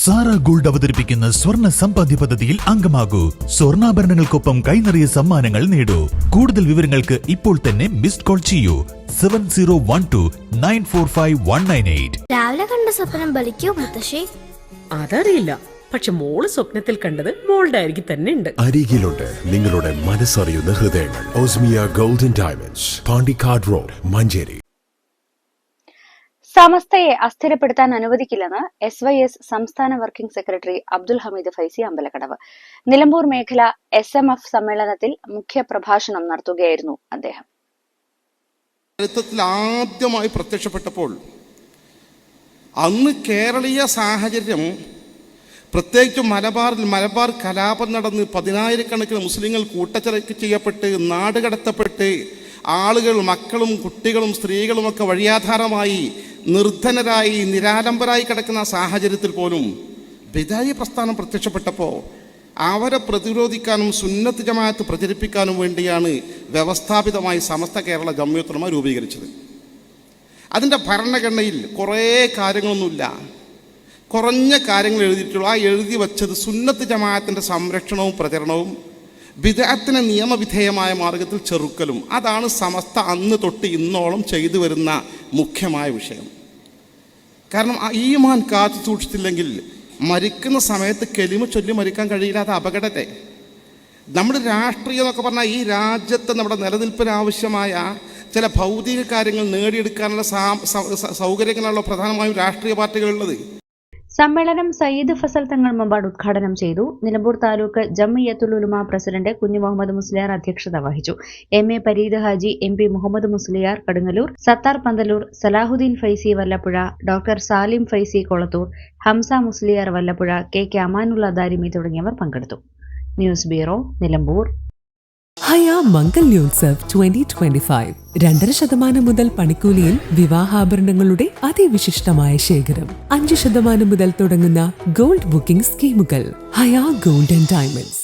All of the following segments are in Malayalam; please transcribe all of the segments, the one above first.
സാറ ഗോൾഡ് അവതരിപ്പിക്കുന്ന സ്വർണ്ണ സമ്പാദ്യ പദ്ധതിയിൽ അംഗമാകൂ. സ്വർണ്ണാഭരണങ്ങൾക്കൊപ്പം കൈനിറിയ സമ്മാനങ്ങൾ നേടൂ. കൂടുതൽ വിവരങ്ങൾക്ക് ഇപ്പോൾ തന്നെ മിസ്ഡ് കോൾ ചെയ്യൂ 7012945198. രാവിലെ കണ്ട സ്വപ്നം ബലിക്കോ മുത്തശ്ശി? അതറിയില്ല, പക്ഷെ മോള് സ്വപ്നത്തിൽ കണ്ടത് മോളുടെ അരികിൽ തന്നെ ഉണ്ട്. അരികിലുണ്ട് നിങ്ങളുടെ മനസ്സറിയുന്ന ഹൃദയങ്ങൾ. Osmia golden diamonds, Pandikkad road, Manjeri. സമസ്തയെ അസ്ഥിരപ്പെടുത്താൻ അനുവദിക്കില്ലെന്ന് SYS സംസ്ഥാന വർക്കിംഗ് സെക്രട്ടറി അബ്ദുൽ ഹമീദ് ഫൈസി അമ്പലക്കടവ്. നിലമ്പൂർ മേഖല SMF സമ്മേളനത്തിൽ മുഖ്യപ്രഭാഷണം നടത്തുകയായിരുന്നു അദ്ദേഹം. ചരിത്രത്തിൽ ആദ്യമായി പ്രത്യക്ഷപ്പെട്ടപ്പോൾ അന്ന് കേരളീയ സാഹചര്യം, പ്രത്യേകിച്ചും മലബാർ കലാപം നടന്ന് 10,000കണക്കിന് മുസ്ലിങ്ങൾ കൂട്ടച്ചെലക്ക് ചെയ്യപ്പെട്ട് നാടുകടത്തപ്പെട്ട് ആളുകൾ, മക്കളും കുട്ടികളും സ്ത്രീകളുമൊക്കെ വഴിയാധാരമായി നിർധനരായി നിരാലംബരായി കിടക്കുന്ന സാഹചര്യത്തിൽ പോലും ബിദായി പ്രസ്ഥാനം പ്രത്യക്ഷപ്പെട്ടപ്പോൾ അവരെ പ്രതിരോധിക്കാനും സുന്നത്ത് ജമാഅത്ത് പ്രചരിപ്പിക്കാനും വേണ്ടിയാണ് വ്യവസ്ഥാപിതമായി സമസ്ത കേരള ജംഇയ്യത്തുൽ ഉലമ രൂപീകരിച്ചത്. അതിൻ്റെ ഭരണഘടനയിൽ കുറേ കാര്യങ്ങളൊന്നുമില്ല, കുറഞ്ഞ കാര്യങ്ങൾ എഴുതിയിട്ടുള്ളൂ. ആ എഴുതി വച്ചത് സുന്നത്ത് ജമാഅത്തിൻ്റെ സംരക്ഷണവും പ്രചരണവും ബിദ്അത്തിനെ നിയമവിധേയമായ മാർഗത്തിൽ ചെറുക്കലും. അതാണ് സമസ്ത അന്ന് തൊട്ട് ഇന്നോളം ചെയ്തു വരുന്ന മുഖ്യമായ വിഷയം. കാരണം ഈമാൻ കാത്തു സൂക്ഷിച്ചില്ലെങ്കിൽ മരിക്കുന്ന സമയത്ത് കെലിമ ചൊല്ലി മരിക്കാൻ കഴിയില്ല. അത് അപകടത്തെ. നമ്മുടെ രാഷ്ട്രീയം എന്നൊക്കെ പറഞ്ഞാൽ ഈ രാജ്യത്ത് നമ്മുടെ നിലനിൽപ്പിന് ആവശ്യമായ ചില ഭൗതിക കാര്യങ്ങൾ നേടിയെടുക്കാനുള്ള സൗകര്യങ്ങളാണല്ലോ പ്രധാനമായും രാഷ്ട്രീയ പാർട്ടികളുള്ളത്. സമ്മേളനം സയ്യിദ് ഫസൽ തങ്ങൾ മമ്പാട് ഉദ്ഘാടനം ചെയ്തു. നിലമ്പൂർ താലൂക്ക് ജംഇയ്യത്തുൽ ഉലമ പ്രസിഡന്റ് കുഞ്ഞു മുഹമ്മദ് മുസ്ലിയാർ അധ്യക്ഷത വഹിച്ചു. MA Pareed Haji, MP Muhammad Musliyar Kadungallur, Sathar Panthalur, Salahuddin Faizy Vallappuzha, doctor Salim Faizy Kolathur, Hamza Musliyar Vallappuzha, KK Amanulla Darimi തുടങ്ങിയവർ പങ്കെടുത്തു. News bureau, Nilambur. ഹയ മംഗല്യോത്സവ് 2025 2.5% മുതൽ പണിക്കൂലിയിൽ വിവാഹാഭരണങ്ങളുടെ അതിവിശിഷ്ടമായ ശേഖരം. 5% മുതൽ തുടങ്ങുന്ന ഗോൾഡ് ബുക്കിംഗ് സ്കീമുകൾ. ഹയ ഗോൾഡ് ആൻഡ് ഡയമണ്ട്സ്.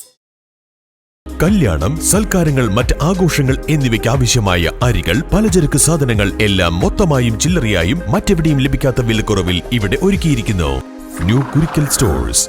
കല്യാണം, സൽക്കാരങ്ങൾ, മറ്റ് ആഘോഷങ്ങൾ എന്നിവയ്ക്ക് ആവശ്യമായ അരികൾ, പലചരക്ക് സാധനങ്ങൾ എല്ലാം മൊത്തമായും ചില്ലറയായും മറ്റെവിടെയും ലഭിക്കാത്ത വിലക്കുറവിൽ ഇവിടെ ഒരുക്കിയിരിക്കുന്നു. New Kurikkal stores.